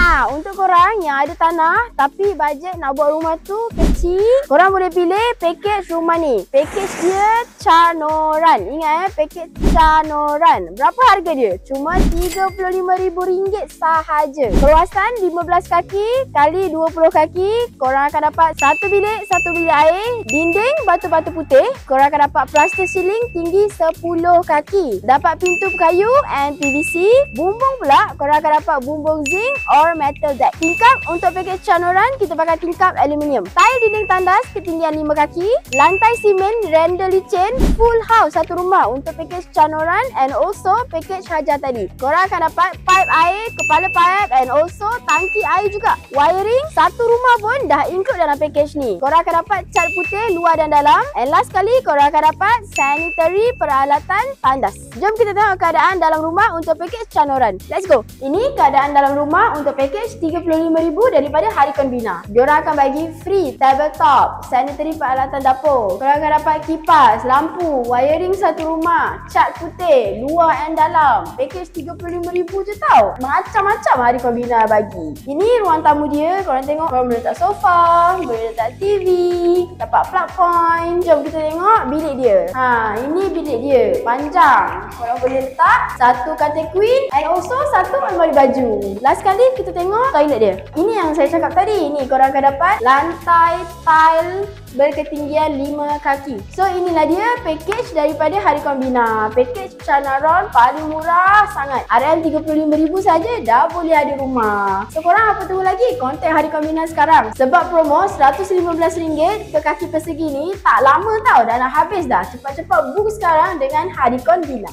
Untuk korang yang ada tanah tapi bajet nak buat rumah tu kecil, korang boleh pilih package rumah ni. Package dia Canoran. Ingat package Canoran. Berapa harga dia? Cuma RM35,000 sahaja. Keluasan 15 kaki kali 20 kaki. Korang akan dapat satu bilik air, dinding batu-batu putih. Korang akan dapat plaster ceiling tinggi 10 kaki. Dapat pintu kayu and PVC. Bumbung pula korang akan dapat bumbung zinc or metal deck. Tingkap untuk package Canoran kita pakai tingkap aluminium. Tile dinding tandas ketinggian 5 kaki. Lantai simen render licin. Full house satu rumah untuk package Canoran and also package Hajar tadi. Korang akan dapat pipe air, kepala pipe and also tangki air juga. Wiring satu rumah pun dah include dalam package ni. Korang akan dapat cat putih luar dan dalam. And last kali korang akan dapat sanitary peralatan tandas. Jom kita tengok keadaan dalam rumah untuk package Canoran. Let's go. Ini keadaan dalam rumah untuk package RM35,000 daripada Harikon Bina. Diorang akan bagi free tabletop, sanitary peralatan dapur. Korang akan dapat kipas, lampu, wiring satu rumah, cat putih, luar and dalam. Package RM35,000 je tau. Macam-macam Harikon Bina bagi. Ini ruang tamu dia. Korang tengok, korang boleh letak sofa, boleh letak TV, dapat plug point. Jom kita tengok bilik dia. Ini bilik dia. Panjang. Korang boleh letak satu katil queen and also satu almari baju. Last kali kita tengok toilet dia. Ini yang saya cakap tadi. Ni korang akan dapat lantai tile berketinggian 5 kaki. So inilah dia package daripada Harikon Bina. Package Canoran paling murah sangat. RM35,000 saja dah boleh ada rumah. So korang apa tunggu lagi? Kontak Harikon Bina sekarang. Sebab promo RM115 per kaki persegi ni tak lama tau. Dah nak habis dah. Cepat-cepat book sekarang dengan Harikon Bina.